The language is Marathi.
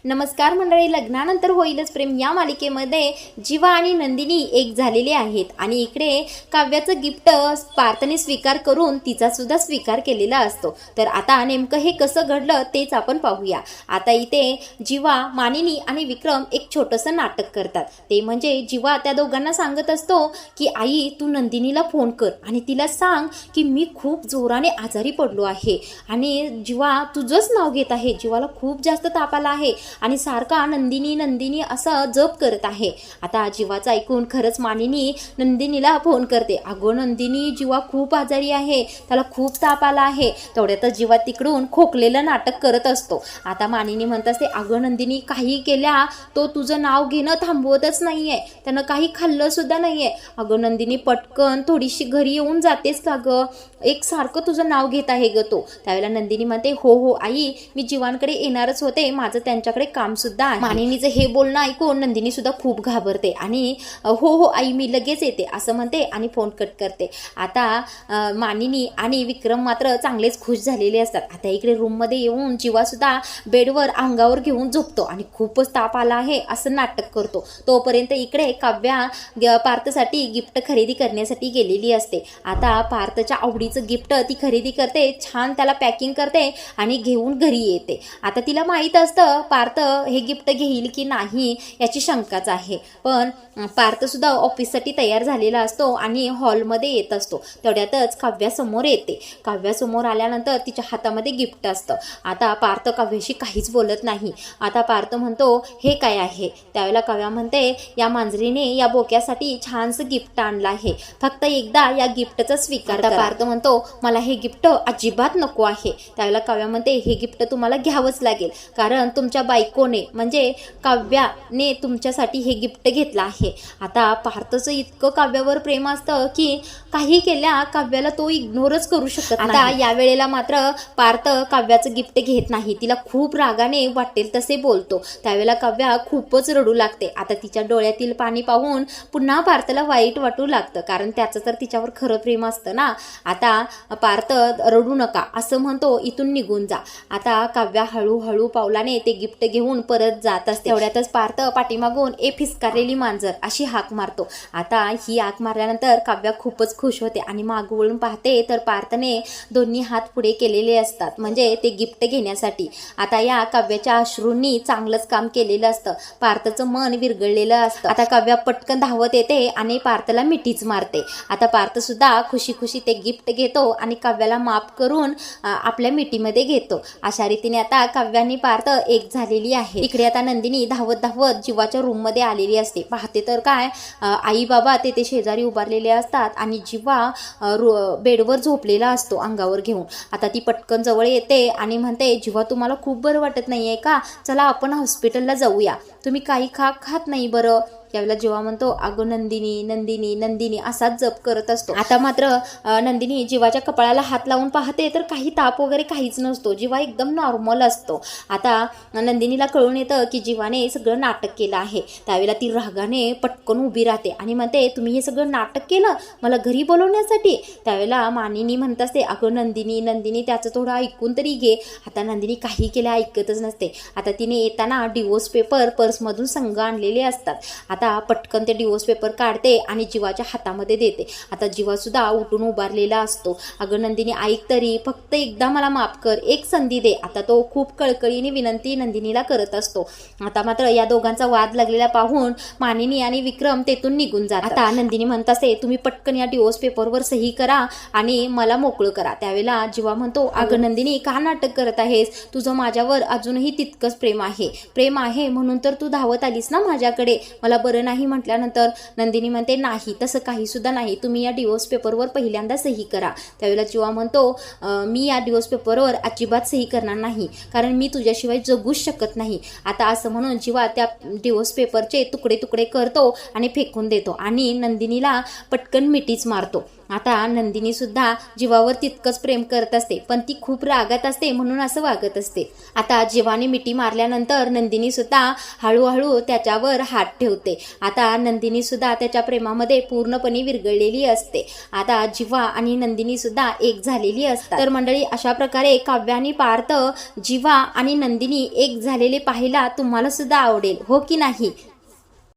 नमस्कार मंडळी, लग्नानंतर होईलच प्रेम या मालिकेमध्ये जीवा आणि नंदिनी एक झालेले आहेत आणि इकडे काव्याचं गिफ्ट पार्थने स्वीकार करून तिचा सुद्धा स्वीकार केलेला असतो। तर आता नेमकं हे कसं घडलं तेच आपण पाहूया। आता इथे जीवा, मानिनी आणि विक्रम एक छोटंसं नाटक करतात। ते म्हणजे जीवा त्या दोघांना सांगत असतो की आई, तू नंदिनीला फोन कर आणि तिला सांग की मी खूप जोराने आजारी पडलो आहे आणि जीवा तुझंच नाव घेत आहे। जीवाला खूप जास्त ताप आला आहे आणि सारखा नंदिनी नंदिनी असं जप करत आहे। आता जीवाचं ऐकून खरंच मानिनी नंदिनीला फोन करते। अगं नंदिनी, जीवा खूप आजारी आहे, त्याला खूप ताप आला आहे। तेवढ्यातच जीवा तिकडून खोकलेलं नाटक करत असतो। आता मानिनी म्हणत असते, अगं नंदिनी, काही केल्या तो तुझं नाव घेणं थांबवतच नाहीये, त्यानं काही खाल्लं सुद्धा नाहीये। अगं नंदिनी, पटकन थोडीशी घरी येऊन जातेस का गं? एक सारखं तुझं नाव घेत आहे ग तो। त्यावेळेला नंदिनी म्हणते, हो हो आई, मी जीवांकडे येणारच होते, माझं त्यांच्याकडे काम सुद्धा आहे। मानिनीचं हे बोलणं ऐकून नंदिनी सुद्धा खूप घाबरते आणि हो हो आई, मी लगेच येते असं म्हणते आणि फोन कट करते। आता मानिनी आणि विक्रम मात्र चांगलेच खुश झालेले असतात। आता इकडे रूममध्ये येऊन जीवा सुद्धा बेडवर अंगावर घेऊन झोपतो आणि खूपच ताप आला आहे असं नाटक करतो। तोपर्यंत इकडे काव्या पार्थसाठी गिफ्ट खरेदी करण्यासाठी गेलेली असते। आता पार्थच्या आवडीचं गिफ्ट ती खरेदी करते, छान त्याला पॅकिंग करते आणि घेऊन घरी येते। आता तिला माहीत असतं पार्थ हे गिफ्ट घेईल की नाही याची शंकाच आहे, पण पार्थ सुद्धा ऑफिससाठी तयार झालेला असतो आणि हॉलमध्ये येत असतो। तेवढ्यातच काव्यासमोर येते। काव्यासमोर आल्यानंतर तिच्या हातामध्ये गिफ्ट असतं। आता पार्थ काव्याशी काहीच बोलत नाही। आता पार्थ म्हणतो, हे काय आहे? त्यावेळेला काव्या म्हणते, या मांजरीने या बोक्यासाठी छानसं गिफ्ट आणलं आहे, फक्त एकदा या गिफ्टचा स्वीकार करा। पार्थ म्हणतो, मला हे गिफ्ट अजिबात नको आहे। त्यावेळेला काव्या म्हणते, हे गिफ्ट तुम्हाला घ्यावंच लागेल, कारण तुमच्या बायकोने म्हणजे काव्याने तुमच्यासाठी हे गिफ्ट घेतलं आहे। आता पार्थचं इतकं काव्यावर प्रेम असतं की काही केल्या काव्याला तो इग्नोरच करू शकत नाही। आता या वेळेला मात्र पार्थ काव्याचं गिफ्ट घेत नाही, तिला खूप रागाने वाटेल तसे बोलतो। त्यावेळेला काव्या खूपच रडू लागते। आता तिच्या डोळ्यातील पाणी पाहून पुन्हा पार्थला वाईट वाटू लागतं, कारण त्याचं तर तिच्यावर खरं प्रेम असतं ना। आता पार्थ, रडू नका असं म्हणतो, इथून निघून जा। आता काव्या हळूहळू पावलाने ते गिफ्ट घेऊन परत जात असते। तेवढ्यातच पार्थ पाठीमागून ए फिसकारलेली मांजर अशी हाक मारतो। आता ही हाक मारल्यानंतर काव्या खूपच खुश होते आणि माग वळून पाहते तर पार्थने दोन्ही हात पुढे केलेले असतात, म्हणजे ते गिफ्ट घेण्यासाठी। आता या काव्याच्या अश्रूंनी चांगलंच काम केलेलं असतं, पार्थचं मन विरघळलेलं असतं। आता काव्या पटकन धावत येते आणि पार्थला मिठीच मारते। आता पार्थ सुद्धा खुशी खुशी ते गिफ्ट घेतो आणि काव्याला माफ करून आपल्या मिठीमध्ये घेतो। अशा रीतीने आता काव्या आणि पार्थ एक झालेली आहे। इकडे आता नंदिनी धावत धावत जीवाच्या रूम मध्ये आलेली असते। पाहते तर काय, आई बाबा ते शेजारी उभारलेले असतात आणि जीवा बेडवर झोपलेला असतो अंगावर घेऊन। आता ती पटकन जवळ येते आणि म्हणते, जीवा तुम्हाला खूप बरं वाटत नाहीये का? चला आपण हॉस्पिटलला जाऊया, तुम्ही काही खात नाही बरं? त्यावेळेला जीवा म्हणतो, अगं नंदिनी नंदिनी नंदिनी असाच जप करत असतो। आता मात्र नंदिनी जीवाच्या कपाळाला हात लावून पाहते तर काही ताप वगैरे काहीच नसतो, जीवा एकदम नॉर्मल असतो। आता नंदिनीला कळून येतं की जीवाने सगळं नाटक केलं आहे। त्यावेळेला ती रागाने पटकन उभी राहते आणि म्हणते, तुम्ही हे सगळं नाटक केलं मला घरी बोलवण्यासाठी? त्यावेळेला मानिनी म्हणत असते, अगं नंदिनी नंदिनी, त्याचं थोडं ऐकून तरी घे। आता नंदिनी काही केलं ऐकतच नसते। आता तिने येताना डिवोर्स पेपर पर्समधून संघ आणलेले असतात। आता पटकन ते डिवोर्स पेपर काढते आणि जीवाच्या हातामध्ये देते। आता जीवा सुद्धा उठून उभारलेला असतो। अगं नंदिनी, ऐक तरी, फक्त एकदा मला माफ कर, एक संधी दे। आता तो खूप कळकळीने विनंती नंदिनीला करत असतो। आता मात्र या दोघांचा वाद लागलेला पाहून मानिनी आणि विक्रम तेथून निघून जातात। आता नंदिनी म्हणत असते, तुम्ही पटकन या डिवोर्स पेपरवर सही करा आणि मला मोकळं करा। त्यावेळेला जीवा म्हणतो, अगं नंदिनी, का नाटक करत आहेस? तुझं माझ्यावर अजूनही तितकंच प्रेम आहे म्हणून तर तू धावत आलीस ना माझ्याकडे, मला बरं नाही म्हटल्यानंतर? नंदिनी म्हणते, नाही, तसं काही सुद्धा नाही, तुम्ही या डिवोर्स पेपरवर पहिल्यांदा सही करा। त्यावेळेला जीवा म्हणतो, मी या डिवोर्स पेपरवर अजिबात सही करणार नाही, कारण मी तुझ्याशिवाय जगूच शकत नाही। आता असं म्हणून जीवा त्या डिवोर्स पेपरचे तुकडे तुकडे करतो आणि फेकून देतो आणि नंदिनीला पटकन मिठीच मारतो। आता नंदिनी सुद्धा जीवावर तितकंच प्रेम करत असते, पण ती खूप रागात असते म्हणून असं वागत असते. आता जीवाने मिठी मारल्यानंतर नंदिनी सुद्धा हळूहळू त्याच्यावर हात ठेवते. आता नंदिनी सुद्धा त्याच्या प्रेमामध्ये पूर्णपणे विरघळलेली असते. आता जीवा आणि नंदिनी सुद्धा एक झालेली असतात. तर मंडळी, अशा प्रकारे काव्य आणि पार्थ, जीवा आणि नंदिनी एक झालेले पाहायला तुम्हाला सुद्धा आवडेल, हो की नाही?